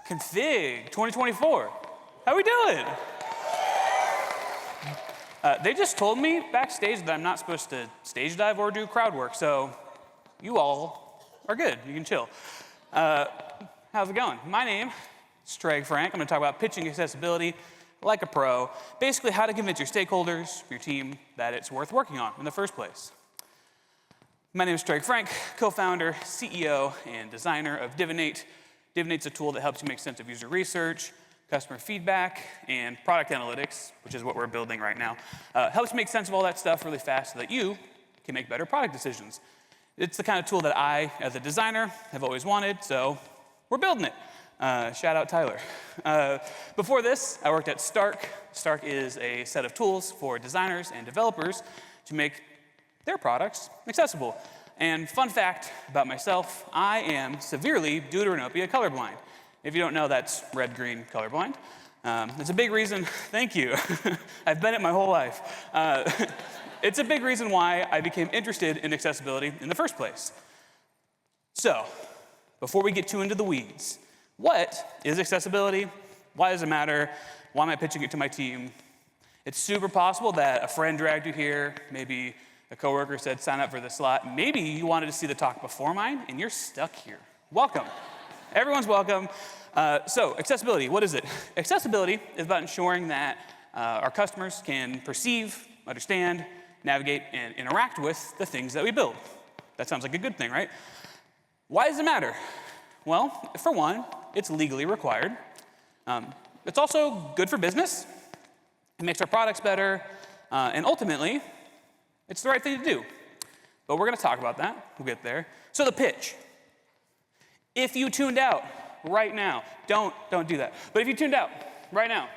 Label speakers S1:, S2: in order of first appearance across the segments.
S1: Config 2024. How we doing? They just told me backstage that I'm not supposed to stage dive or do crowd work, so you all are good. You can chill. How's it going? My name is Tregg Frank. I'm going to talk about pitching accessibility like a pro. Basically, how to convince your stakeholders, your team, that it's worth working on in the first place. My name is Tregg Frank, co-founder, CEO, and designer of Divinate. Divinate's a tool that helps you make sense of user research, customer feedback, and product analytics, which is what we're building right now. Helps you make sense of all that stuff really fast so that you can make better product decisions. It's the kind of tool that I, as a designer, have always wanted, so we're building it. Shout out Tyler. Before this, I worked at Stark. Stark is a set of tools for designers and developers to make their products accessible. And fun fact about myself, I am severely deuteranopia colorblind. If you don't know, that's red-green colorblind. It's a big reason, thank you. I've been it my whole life. It's a big reason why I became interested in accessibility in the first place. So, before we get too into the weeds, what is accessibility? Why does it matter? Why am I pitching it to my team? It's super possible that a friend dragged you here, maybe a coworker said sign up for this slot. Maybe you wanted to see the talk before mine, and you're stuck here. Welcome. Everyone's welcome. So accessibility, what is it? Accessibility is about ensuring that our customers can perceive, understand, navigate, and interact with the things that we build. That sounds like a good thing, right? Why does it matter? Well, for one, it's legally required. It's also good for business. It makes our products better. And ultimately, it's the right thing to do. But we're going to talk about that. We'll get there. So the pitch. If you tuned out right now, don't do that. But if you tuned out right now,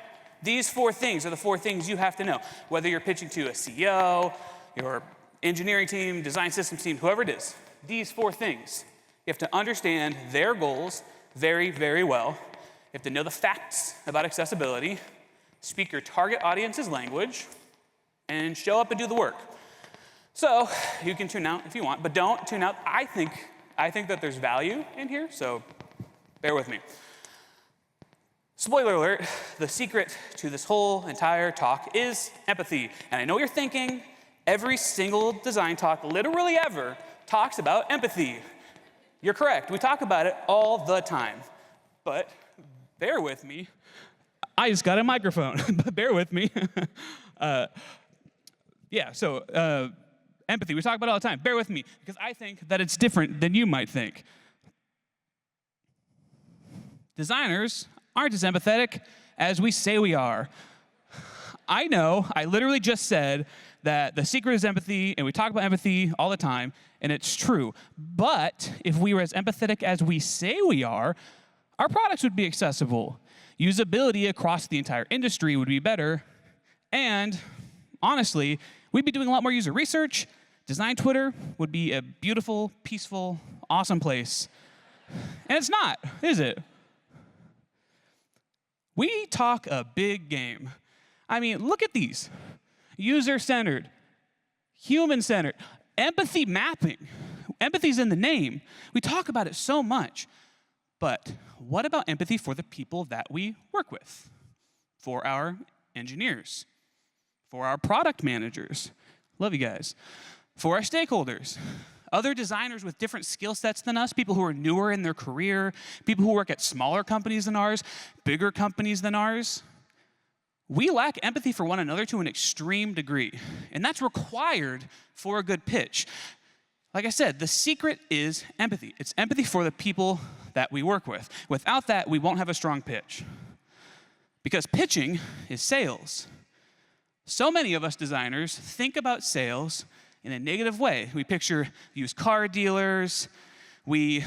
S1: these 4 things are the 4 things you have to know. Whether you're pitching to a CEO, your engineering team, design systems team, whoever it is, these 4 things. You have to understand their goals very, very well. You have to know the facts about accessibility, speak your target audience's language, and show up and do the work. So you can tune out if you want, but don't tune out. I think that there's value in here, so bear with me. Spoiler alert, the secret to this whole entire talk is empathy. And I know you're thinking, every single design talk, literally ever, talks about empathy. You're correct, we talk about it all the time. But bear with me. I just got a microphone, but bear with me. Empathy, we talk about it all the time. Bear with me, because I think that it's different than you might think. Designers aren't as empathetic as we say we are. I know, I literally just said that the secret is empathy, and we talk about empathy all the time, and it's true. But if we were as empathetic as we say we are, our products would be accessible. Usability across the entire industry would be better, and honestly, we'd be doing a lot more user research. Design Twitter would be a beautiful, peaceful, awesome place. And it's not, is it? We talk a big game. I mean, look at these. User-centered, human-centered, empathy mapping. Empathy's in the name. We talk about it so much. But what about empathy for the people that we work with? For our engineers? For our product managers? Love you guys. For our stakeholders? Other designers with different skill sets than us, people who are newer in their career, people who work at smaller companies than ours, bigger companies than ours. We lack empathy for one another to an extreme degree, and that's required for a good pitch. Like I said, the secret is empathy. It's empathy for the people that we work with. Without that, we won't have a strong pitch. Because pitching is sales. So many of us designers think about sales in a negative way. We picture used car dealers. We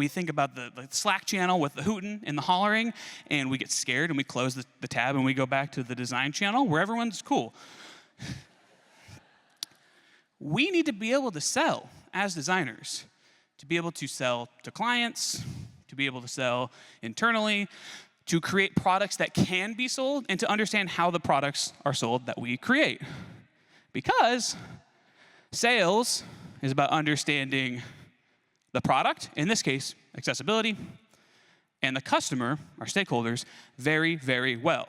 S1: think about the Slack channel with the hooting and the hollering, and we get scared and we close the tab and we go back to the design channel where everyone's cool. We need to be able to sell as designers, to be able to sell to clients, to be able to sell internally, to create products that can be sold, and to understand how the products are sold that we create. Because sales is about understanding the product, in this case, accessibility, and the customer, our stakeholders, very, very well.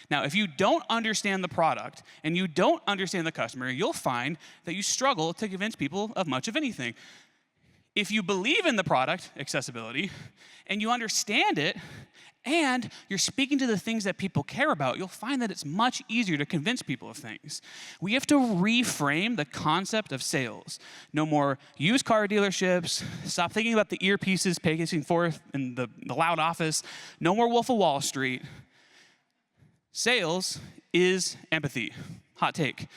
S1: Now, if you don't understand the product and you don't understand the customer, you'll find that you struggle to convince people of much of anything. If you believe in the product, accessibility, and you understand it, and you're speaking to the things that people care about, you'll find that it's much easier to convince people of things. We have to reframe the concept of sales. No more used car dealerships. Stop thinking about the earpieces pacing forth in the loud office. No more Wolf of Wall Street. Sales is empathy. Hot take.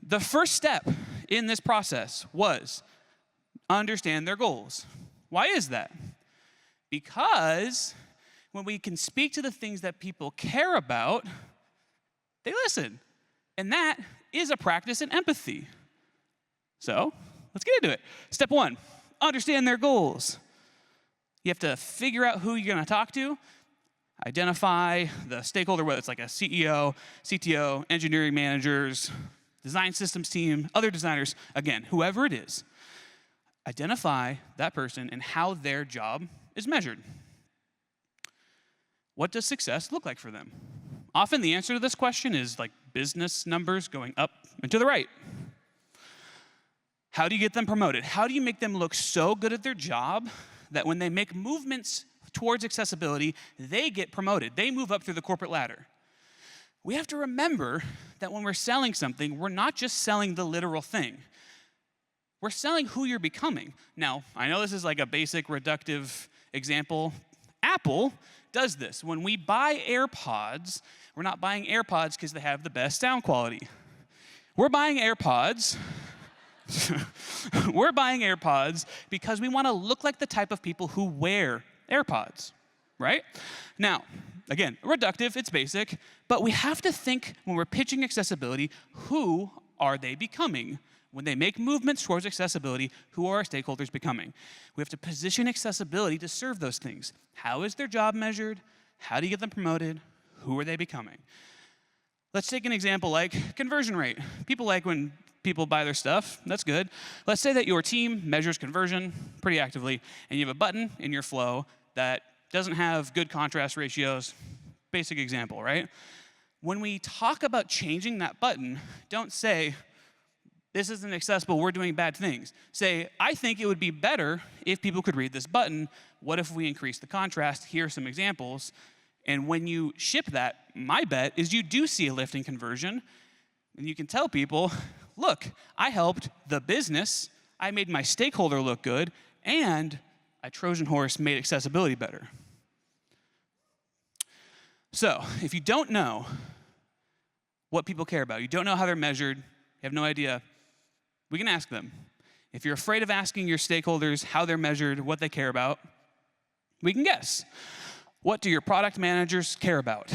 S1: The first step in this process was understand their goals. Why is that? Because when we can speak to the things that people care about, they listen. And that is a practice in empathy. So let's get into it. Step one, understand their goals. You have to figure out who you're going to talk to, identify the stakeholder, whether it's like a CEO, CTO, engineering managers, design systems team, other designers, again, whoever it is. Identify that person and how their job is measured. What does success look like for them? Often the answer to this question is like business numbers going up and to the right. How do you get them promoted? How do you make them look so good at their job that when they make movements towards accessibility, they get promoted? They move up through the corporate ladder. We have to remember that when we're selling something, we're not just selling the literal thing. We're selling who you're becoming. Now, I know this is like a basic reductive example. Apple does this. When we buy AirPods, we're not buying AirPods because they have the best sound quality. We're buying AirPods. We're buying AirPods because we want to look like the type of people who wear AirPods, right? Now, again, reductive, it's basic, but we have to think when we're pitching accessibility, who are they becoming? When they make movements towards accessibility, who are our stakeholders becoming? We have to position accessibility to serve those things. How is their job measured? How do you get them promoted? Who are they becoming? Let's take an example like conversion rate. People like when people buy their stuff. That's good. Let's say that your team measures conversion pretty actively, and you have a button in your flow that doesn't have good contrast ratios. Basic example, right? When we talk about changing that button, don't say, this isn't accessible, we're doing bad things. Say, I think it would be better if people could read this button. What if we increase the contrast? Here are some examples. And when you ship that, my bet is you do see a lift in conversion. And you can tell people, look, I helped the business, I made my stakeholder look good, and a Trojan horse made accessibility better. So, if you don't know what people care about, you don't know how they're measured, you have no idea, we can ask them. If you're afraid of asking your stakeholders how they're measured, what they care about, we can guess. What do your product managers care about?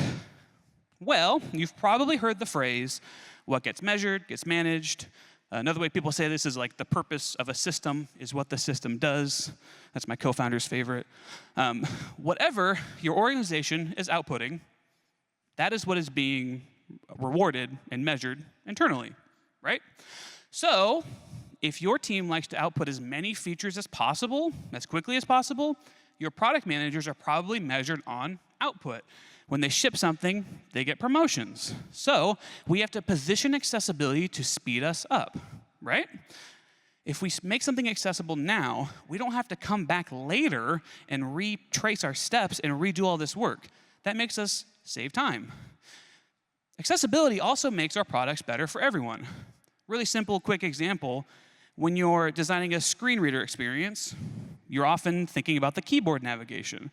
S1: Well, you've probably heard the phrase, what gets measured gets managed. Another way people say this is like the purpose of a system is what the system does. That's my co-founder's favorite. Whatever your organization is outputting, that is what is being rewarded and measured internally, right? So, if your team likes to output as many features as possible, as quickly as possible, your product managers are probably measured on output. When they ship something, they get promotions. So, we have to position accessibility to speed us up, right? If we make something accessible now, we don't have to come back later and retrace our steps and redo all this work. That makes us save time. Accessibility also makes our products better for everyone. Really simple, quick example. When you're designing a screen reader experience, you're often thinking about the keyboard navigation.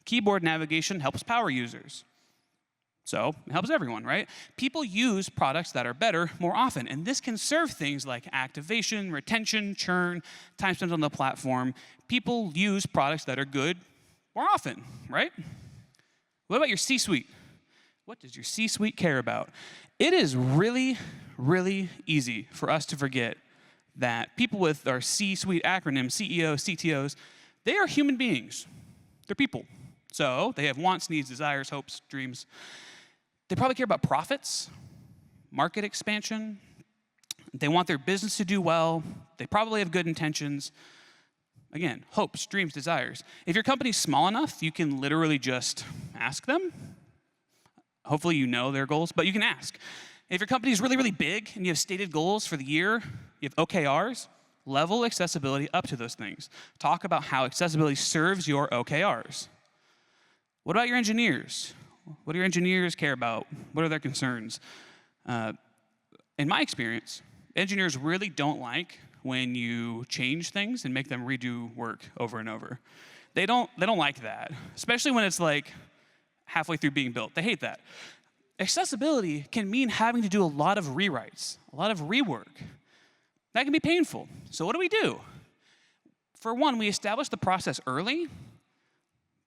S1: Keyboard navigation helps power users. So it helps everyone, right? People use products that are better more often, and this can serve things like activation, retention, churn, time spent on the platform. People use products that are good more often, right? What about your C-suite? What does your C-suite care about? It is really, really easy for us to forget that people with our C-suite acronym, CEOs, CTOs, they are human beings. They're people. So they have wants, needs, desires, hopes, dreams. They probably care about profits, market expansion. They want their business to do well. They probably have good intentions. Again, hopes, dreams, desires. If your company's small enough, you can literally just ask them. Hopefully you know their goals, but you can ask. If your company is really, really big and you have stated goals for the year, you have OKRs, level accessibility up to those things. Talk about how accessibility serves your OKRs. What about your engineers? What do your engineers care about? What are their concerns? In my experience, engineers really don't like when you change things and make them redo work over and over. They don't like that, especially when it's like halfway through being built. They hate that. Accessibility can mean having to do a lot of rewrites, a lot of rework. That can be painful. So what do? For one, we establish the process early,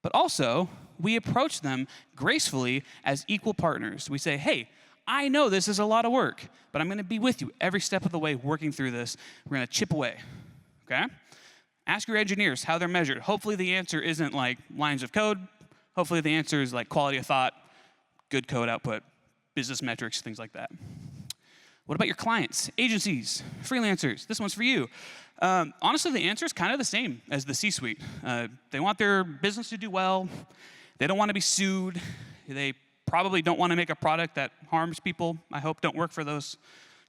S1: but also we approach them gracefully as equal partners. We say, hey, I know this is a lot of work, but I'm going to be with you every step of the way working through this. We're going to chip away, okay? Ask your engineers how they're measured. Hopefully the answer isn't like lines of code. Hopefully the answer is like quality of thought, good code output, business metrics, things like that. What about your clients, agencies, freelancers? This one's for you. Honestly, the answer is kind of the same as the C-suite. They want their business to do well. They don't want to be sued. They probably don't want to make a product that harms people. I hope don't work for those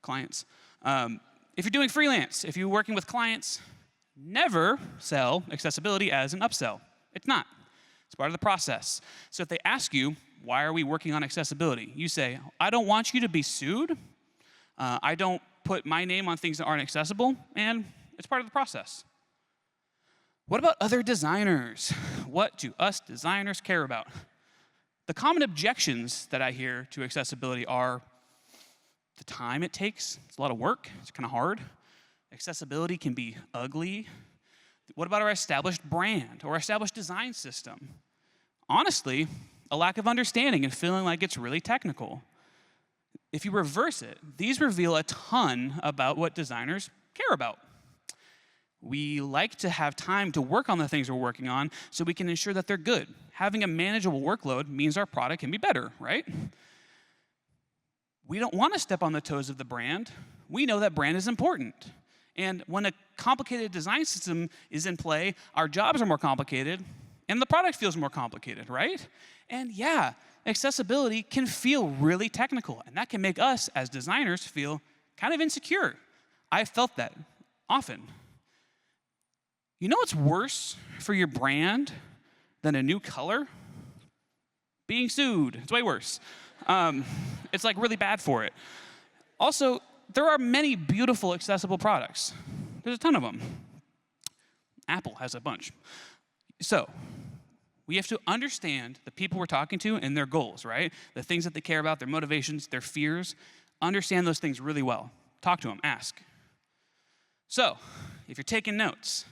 S1: clients. If you're doing freelance, if you're working with clients, never sell accessibility as an upsell. It's not. It's part of the process. So if they ask you, why are we working on accessibility? You say, I don't want you to be sued. I don't put my name on things that aren't accessible, and it's part of the process. What about other designers? What do us designers care about? The common objections that I hear to accessibility are the time it takes. It's a lot of work. It's kind of hard. Accessibility can be ugly. What about our established brand or established design system? Honestly, a lack of understanding and feeling like it's really technical. If you reverse it, these reveal a ton about what designers care about. We like to have time to work on the things we're working on so we can ensure that they're good. Having a manageable workload means our product can be better, right? We don't want to step on the toes of the brand. We know that brand is important. And when a complicated design system is in play, our jobs are more complicated, and the product feels more complicated, right? And yeah, accessibility can feel really technical, and that can make us as designers feel kind of insecure. I've felt that often. You know what's worse for your brand than a new color? Being sued. It's way worse. It's like really bad for it. Also, there are many beautiful accessible products. There's a ton of them. Apple has a bunch. So, we have to understand the people we're talking to and their goals, right? The things that they care about, their motivations, their fears. Understand those things really well. Talk to them, ask. So, if you're taking notes,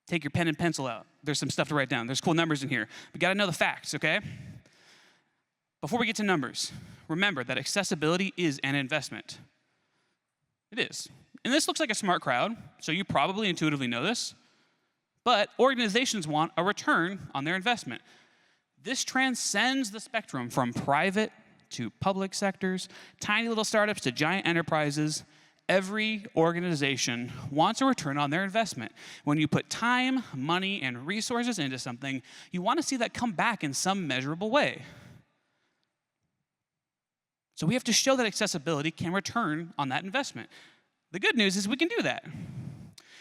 S1: take your pen and pencil out. There's some stuff to write down. There's cool numbers in here. We gotta know the facts, okay? Before we get to numbers, remember that accessibility is an investment. It is. And this looks like a smart crowd, so you probably intuitively know this. But organizations want a return on their investment. This transcends the spectrum from private to public sectors, tiny little startups to giant enterprises. Every organization wants a return on their investment. When you put time, money, and resources into something, you want to see that come back in some measurable way. So we have to show that accessibility can return on that investment. The good news is we can do that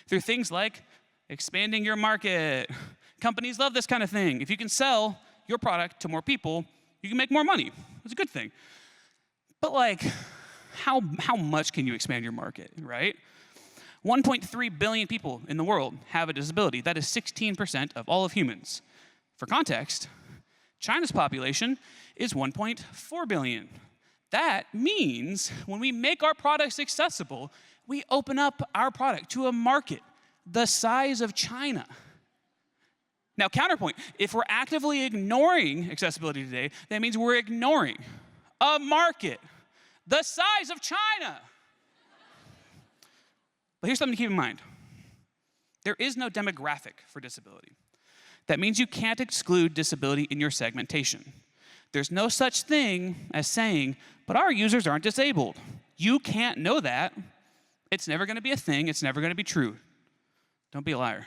S1: through things like expanding your market. Companies love this kind of thing. If you can sell your product to more people, you can make more money. It's a good thing. But like, how much can you expand your market, right? 1.3 billion people in the world have a disability. That is 16% of all of humans. For context, China's population is 1.4 billion. That means when we make our products accessible, we open up our product to a market the size of China. Now, counterpoint, if we're actively ignoring accessibility today, that means we're ignoring a market the size of China. But here's something to keep in mind. There is no demographic for disability. That means you can't exclude disability in your segmentation. There's no such thing as saying, but our users aren't disabled. You can't know that. It's never going to be a thing. It's never going to be true. Don't be a liar.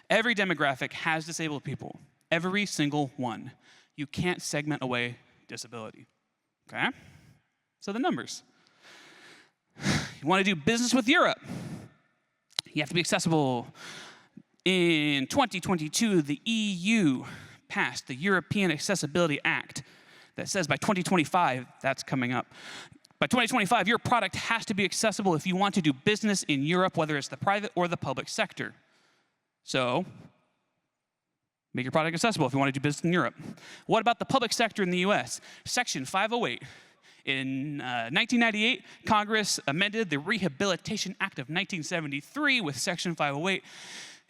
S1: Every demographic has disabled people. Every single one. You can't segment away disability. Okay? So the numbers. You want to do business with Europe. You have to be accessible. In 2022, the EU passed the European Accessibility Act that says by 2025, that's coming up. By 2025, your product has to be accessible if you want to do business in Europe, whether it's the private or the public sector. So, make your product accessible if you want to do business in Europe. What about the public sector in the US? Section 508. In 1998, Congress amended the Rehabilitation Act of 1973 with Section 508.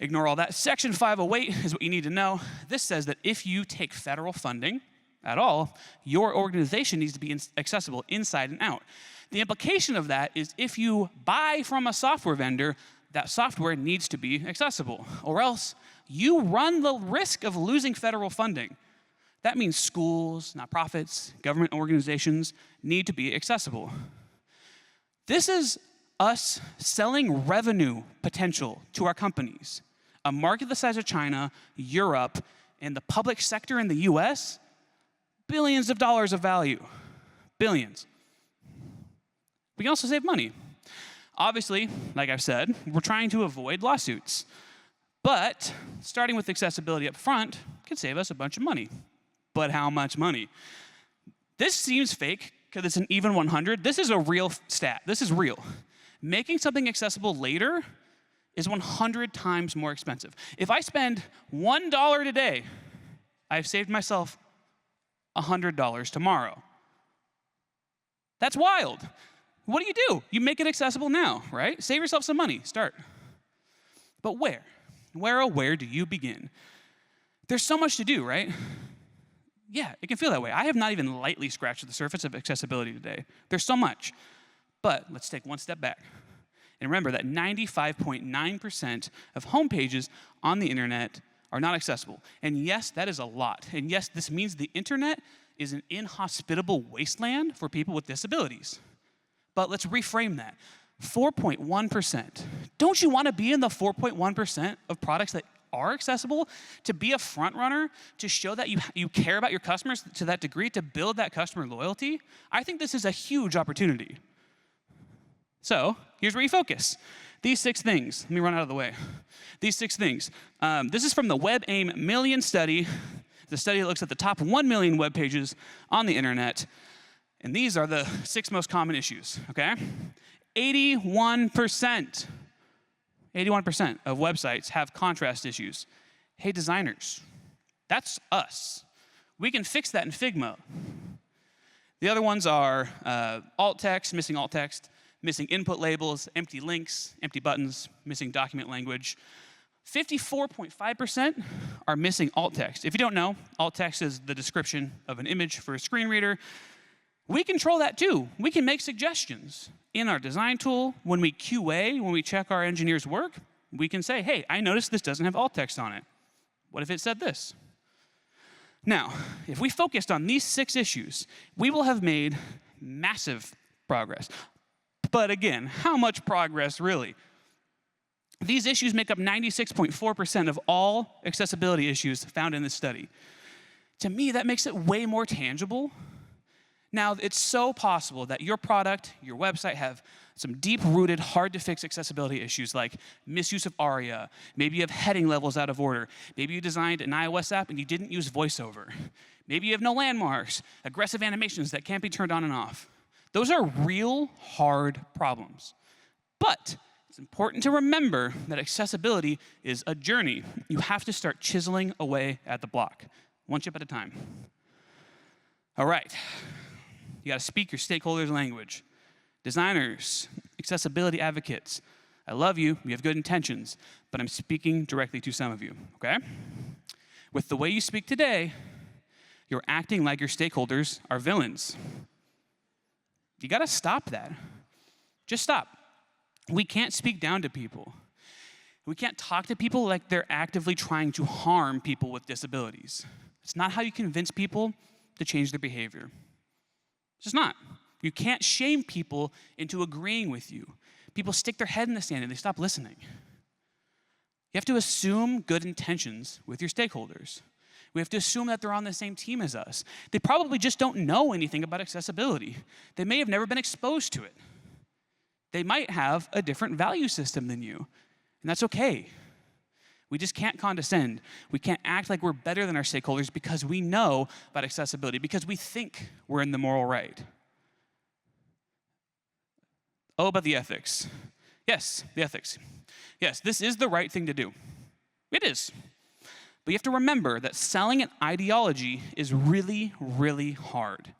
S1: Ignore all that. Section 508 is what you need to know. This says that if you take federal funding at all, your organization needs to be accessible inside and out. The implication of that is if you buy from a software vendor, that software needs to be accessible, or else you run the risk of losing federal funding. That means schools, nonprofits, government organizations need to be accessible. This is us selling revenue potential to our companies. A market the size of China, Europe, and the public sector in the US, billions of dollars of value. Billions. We can also save money. Obviously, like I've said, we're trying to avoid lawsuits. But starting with accessibility up front can save us a bunch of money. But how much money? This seems fake because it's an even 100. This is a real stat. This is real. Making something accessible later is 100 times more expensive. If I spend $1 today, I've saved myself $100 tomorrow. That's wild. What do? You make it accessible now, right? Save yourself some money. Start. But where? Where do you begin? There's so much to do, right? Yeah, it can feel that way. I have not even lightly scratched the surface of accessibility today. There's so much. But let's take one step back. And remember that 95.9% of homepages on the internet are not accessible. And yes, that is a lot. And yes, this means the internet is an inhospitable wasteland for people with disabilities. But let's reframe that. 4.1%. Don't you want to be in the 4.1% of products that are accessible, to be a front runner, to show that you care about your customers to that degree, to build that customer loyalty? I think this is a huge opportunity. So here's where you focus. These 6 things. Let me run out of the way. These 6 things. This is from the WebAIM Million Study, the study that looks at the top 1 million web pages on the internet. And these are the 6 most common issues, okay? 81% of websites have contrast issues. Hey, designers, that's us. We can fix that in Figma. The other ones are alt text, missing input labels, empty links, empty buttons, missing document language. 54.5% are missing alt text. If you don't know, alt text is the description of an image for a screen reader. We control that too. We can make suggestions. In our design tool, when we QA, when we check our engineers' work, we can say, hey, I noticed this doesn't have alt text on it. What if it said this? Now, if we focused on these 6 issues, we will have made massive progress. But again, how much progress really? These issues make up 96.4% of all accessibility issues found in this study. To me, that makes it way more tangible. Now, it's so possible that your product, your website have some deep-rooted, hard-to-fix accessibility issues like misuse of ARIA. Maybe you have heading levels out of order. Maybe you designed an iOS app and you didn't use VoiceOver. Maybe you have no landmarks, aggressive animations that can't be turned on and off. Those are real hard problems. But it's important to remember that accessibility is a journey. You have to start chiseling away at the block, one chip at a time. All right. You got to speak your stakeholders' language. Designers, accessibility advocates, I love you, we have good intentions, but I'm speaking directly to some of you, okay? With the way you speak today, you're acting like your stakeholders are villains. You got to stop that. Just stop. We can't speak down to people. We can't talk to people like they're actively trying to harm people with disabilities. It's not how you convince people to change their behavior. It's just not. You can't shame people into agreeing with you. People stick their head in the sand and they stop listening. You have to assume good intentions with your stakeholders. We have to assume that they're on the same team as us. They probably just don't know anything about accessibility. They may have never been exposed to it. They might have a different value system than you, and that's okay. We just can't condescend. We can't act like we're better than our stakeholders because we know about accessibility, because we think we're in the moral right. Oh, about the ethics. Yes, the ethics. Yes, this is the right thing to do. It is. But you have to remember that selling an ideology is really, really hard.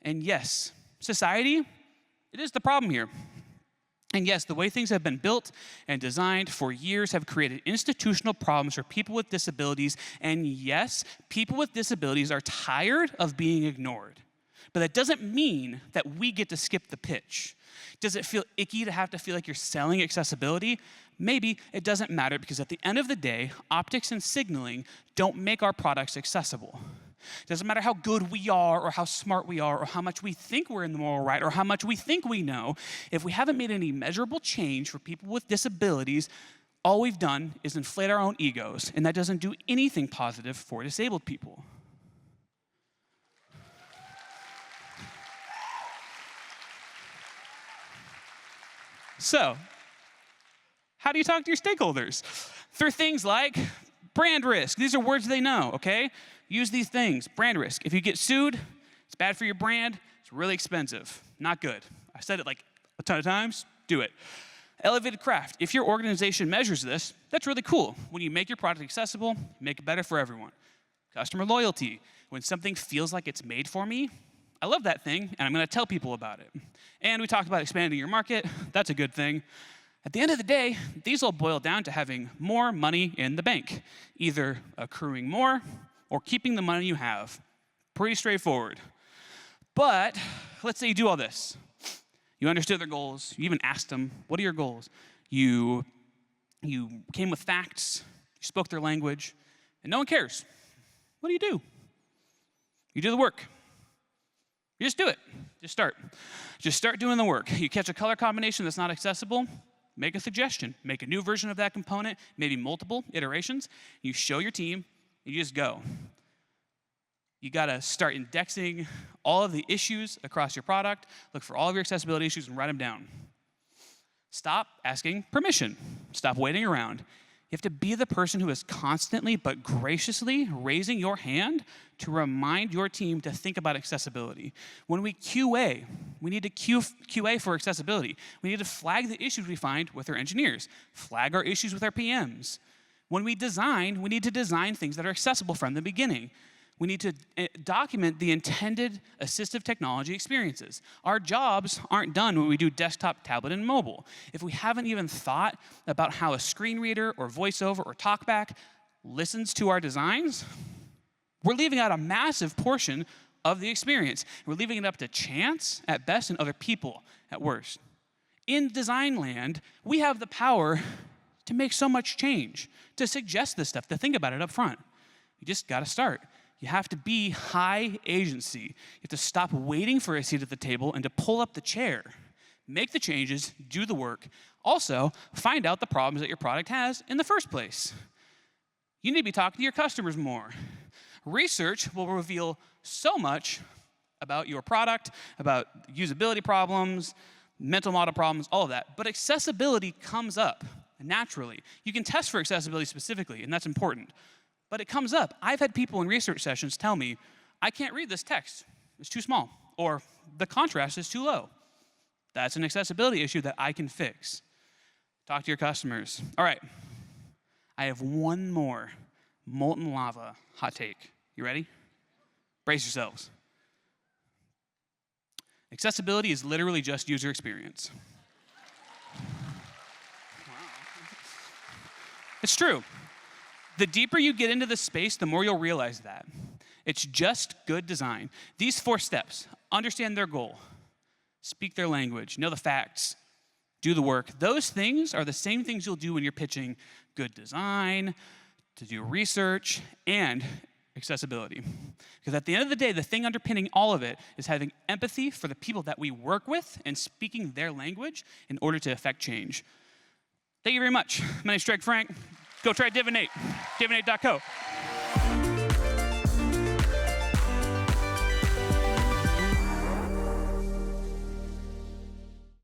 S1: And yes, society, it is the problem here. And yes, the way things have been built and designed for years have created institutional problems for people with disabilities. And yes, people with disabilities are tired of being ignored. But that doesn't mean that we get to skip the pitch. Does it feel icky to have to feel like you're selling accessibility? Maybe. It doesn't matter, because at the end of the day, optics and signaling don't make our products accessible. It doesn't matter how good we are or how smart we are or how much we think we're in the moral right or how much we think we know. If we haven't made any measurable change for people with disabilities, all we've done is inflate our own egos, and that doesn't do anything positive for disabled people. So, how do you talk to your stakeholders? Through things like brand risk. These are words they know, okay? Use these things. Brand risk. If you get sued, it's bad for your brand. It's really expensive. Not good. I said it like a ton of times. Do it. Elevated craft. If your organization measures this, that's really cool. When you make your product accessible, you make it better for everyone. Customer loyalty. When something feels like it's made for me, I love that thing, and I'm going to tell people about it. And we talked about expanding your market. That's a good thing. At the end of the day, these all boil down to having more money in the bank, either accruing more or keeping the money you have. Pretty straightforward. But let's say you do all this. You understood their goals. You even asked them, what are your goals? You came with facts. You spoke their language. And no one cares. What do? You do the work. You just do it. Just start. Just start doing the work. You catch a color combination that's not accessible, make a suggestion. Make a new version of that component, maybe multiple iterations. You show your team, and you just go. You got to start indexing all of the issues across your product, look for all of your accessibility issues, and write them down. Stop asking permission. Stop waiting around. You have to be the person who is constantly but graciously raising your hand to remind your team to think about accessibility. When we QA, we need to QA for accessibility. We need to flag the issues we find with our engineers, flag our issues with our PMs. When we design, we need to design things that are accessible from the beginning. We need to document the intended assistive technology experiences. Our jobs aren't done when we do desktop, tablet, and mobile. If we haven't even thought about how a screen reader or voiceover or talkback listens to our designs, we're leaving out a massive portion of the experience. We're leaving it up to chance at best and other people at worst. In design land, we have the power to make so much change, to suggest this stuff, to think about it up front. You just got to start. You have to be high agency. You have to stop waiting for a seat at the table and to pull up the chair. Make the changes, do the work. Also, find out the problems that your product has in the first place. You need to be talking to your customers more. Research will reveal so much about your product, about usability problems, mental model problems, all of that. But accessibility comes up naturally. You can test for accessibility specifically, and that's important. But it comes up. I've had people in research sessions tell me, I can't read this text. It's too small. Or the contrast is too low. That's an accessibility issue that I can fix. Talk to your customers. All right. I have one more molten lava hot take. You ready? Brace yourselves. Accessibility is literally just user experience. Wow. It's true. The deeper you get into this space, the more you'll realize that. It's just good design. These 4 steps: understand their goal, speak their language, know the facts, do the work. Those things are the same things you'll do when you're pitching good design, to do research, and accessibility. Because at the end of the day, the thing underpinning all of it is having empathy for the people that we work with and speaking their language in order to affect change. Thank you very much. My name's Tregg Frank. go try Divinate, divinate.co.